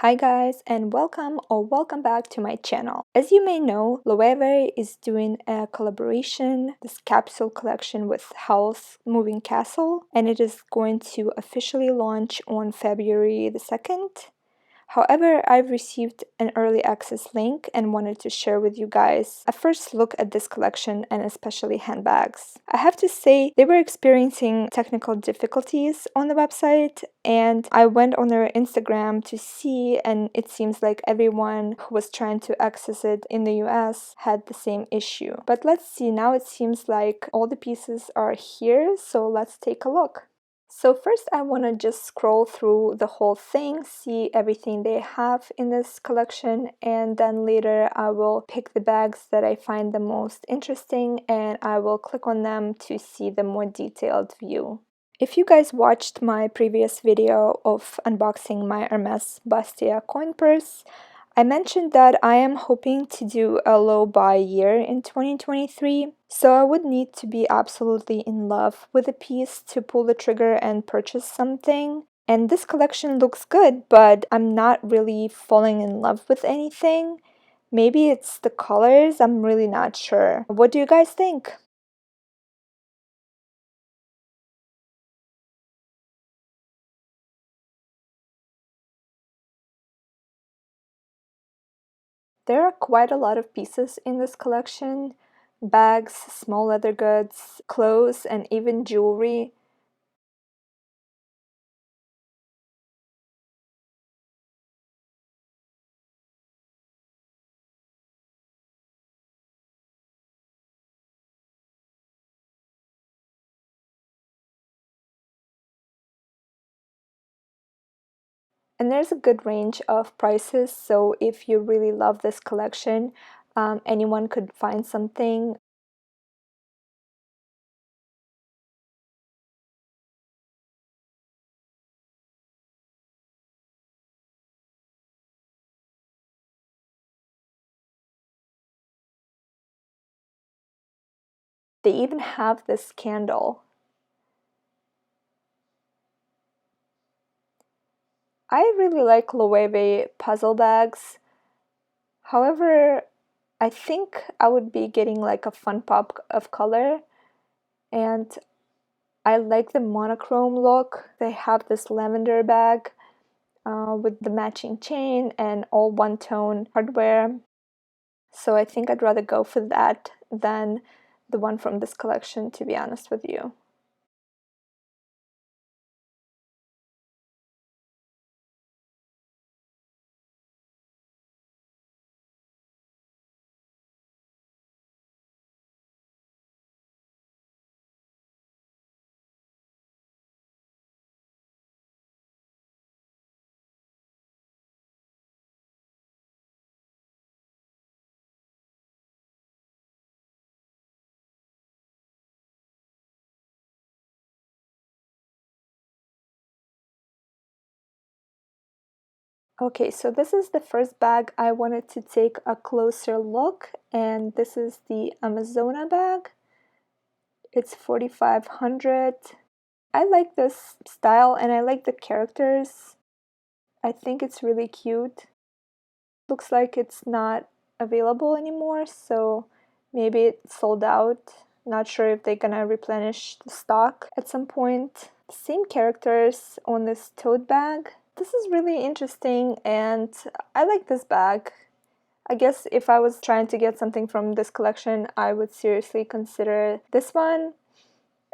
Hi guys, and welcome back to my channel. As you may know, LOEWE is doing a collaboration, this capsule collection with Howl's Moving Castle, and it is going to officially launch on February the 2nd. However, I've received an early access link and wanted to share with you guys a first look at this collection and especially handbags. I have to say they were experiencing technical difficulties on the website, and I went on their Instagram to see, and it seems like everyone who was trying to access it in the US had the same issue. But let's see, now it seems like all the pieces are here, so let's take a look. So first I want to just scroll through the whole thing, see everything they have in this collection, and then later I will pick the bags that I find the most interesting and I will click on them to see the more detailed view. If you guys watched my previous video of unboxing my Hermes Bastia coin purse, I mentioned that I am hoping to do a low buy year in 2023, so I would need to be absolutely in love with a piece to pull the trigger and purchase something. And this collection looks good, but I'm not really falling in love with anything. Maybe it's the colors, I'm really not sure. What do you guys think? There are quite a lot of pieces in this collection: bags, small leather goods, clothes, and even jewelry. And there's a good range of prices, so if you really love this collection, anyone could find something. They even have this candle. I really like LOEWE puzzle bags. However, I think I would be getting like a fun pop of color, and I like the monochrome look. They have this lavender bag with the matching chain and all one-tone hardware. So I think I'd rather go for that than the one from this collection, to be honest with you. Okay, so this is the first bag I wanted to take a closer look, and this is the Amazona bag. It's 4,500. I like this style and I like the characters. I think it's really cute. Looks like it's not available anymore, so maybe it's sold out. Not sure if they're gonna replenish the stock at some point. Same characters on this tote bag. This is really interesting and I like this bag. I guess if I was trying to get something from this collection, I would seriously consider this one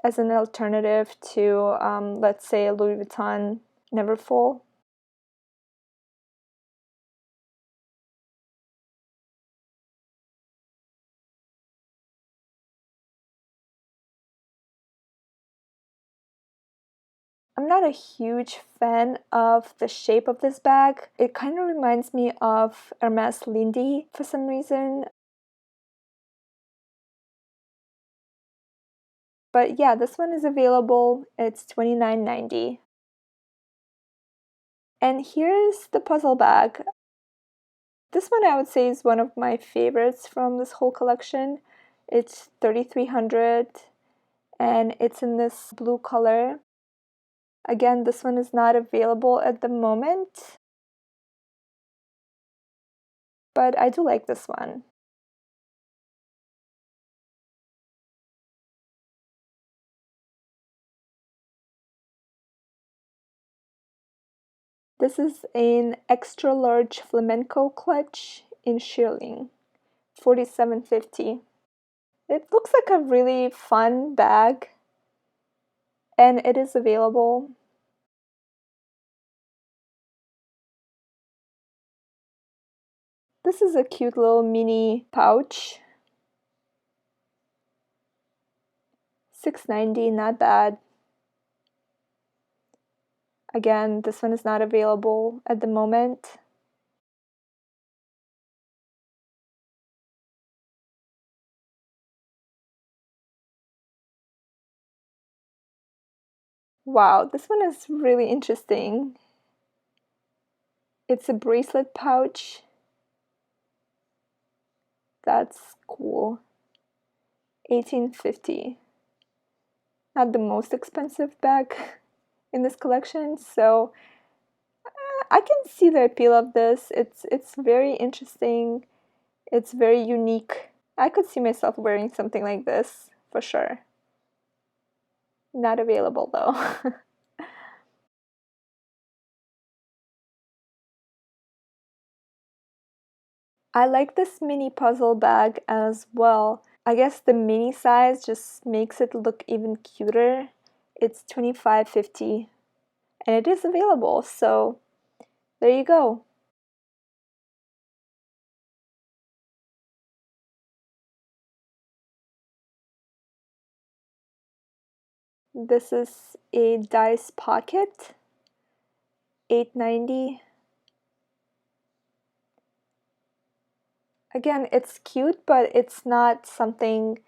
as an alternative to, let's say, a Louis Vuitton Neverfull. I'm not a huge fan of the shape of this bag. It kind of reminds me of Hermes Lindy for some reason. But yeah, this one is available. It's $29.90. And here's the puzzle bag. This one I would say is one of my favorites from this whole collection. It's 3,300 and it's in this blue color. Again, this one is not available at the moment. but I do like this one. This is an extra large flamenco clutch in shearling, $47.50. It looks like a really fun bag, and it is available. This is a cute little mini pouch. $6.90, not bad. Again, this one is not available at the moment. Wow, this one is really interesting. It's a bracelet pouch. That's cool. $18.50. Not the most expensive bag in this collection, so I can see the appeal of this. It's very interesting. It's very unique. I could see myself wearing something like this for sure. Not available though. I like this mini puzzle bag as well. I guess the mini size just makes it look even cuter. It's $25.50 and it is available, so there you go. This is a dice pocket, $8.90. Again, it's cute, but it's not something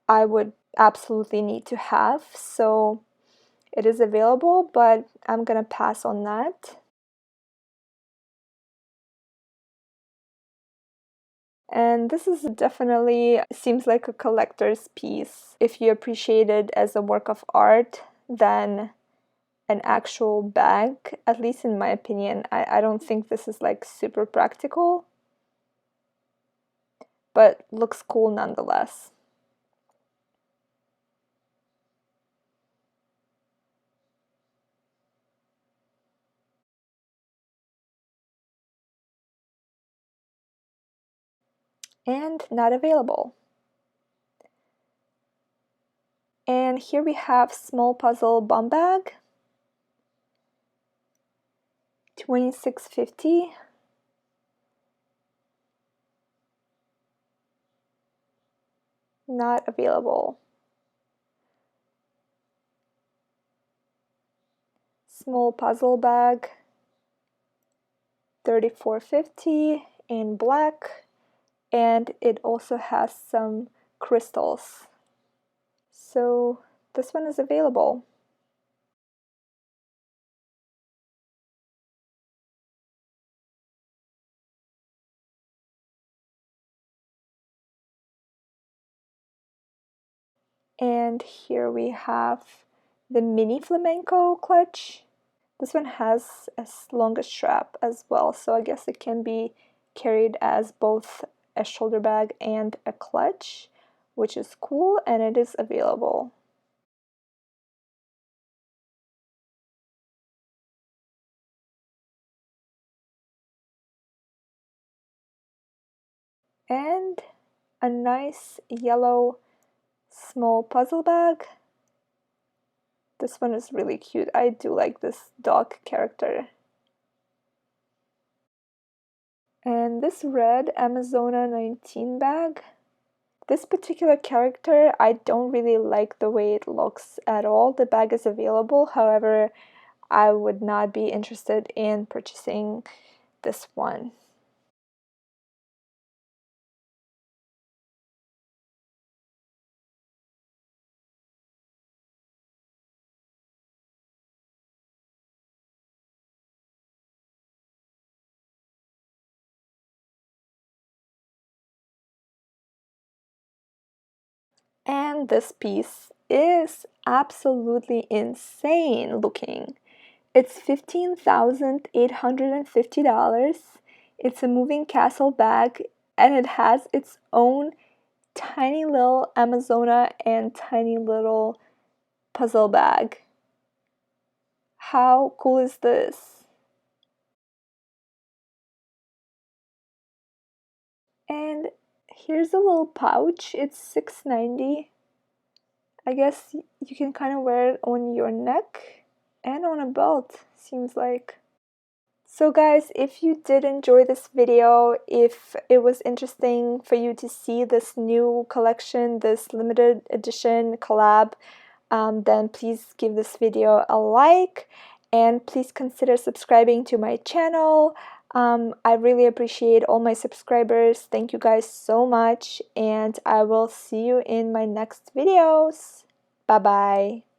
I would absolutely need to have, so it is available, but I'm gonna pass on that. And this is definitely seems like a collector's piece. If you appreciate it as a work of art, then an actual bag, at least in my opinion. I don't think this is like super practical, but looks cool nonetheless. And not available. And here we have small puzzle bum bag, $26.50. Not available. Small puzzle bag, $34.50 in black, and it also has some crystals. So this one is available. And here we have the mini flamenco clutch. This one has a longer strap as well, so I guess it can be carried as both a shoulder bag and a clutch, which is cool, and it is available. And a nice yellow small puzzle bag. This one is really cute. I do like this dog character. And this red Amazona 19 bag. This particular character, I don't really like the way it looks at all. The bag is available, however, I would not be interested in purchasing this one. And this piece is absolutely insane looking. It's $15,850. It's a moving castle bag, and it has its own tiny little Amazona and tiny little puzzle bag. How cool is this? And here's a little pouch. It's $6.90. I guess you can kind of wear it on your neck and on a belt, seems like. So guys, if you did enjoy this video, if it was interesting for you to see this new collection, this limited edition collab, then please give this video a like and please consider subscribing to my channel. I really appreciate all my subscribers. Thank you guys so much, and I will see you in my next videos. Bye bye.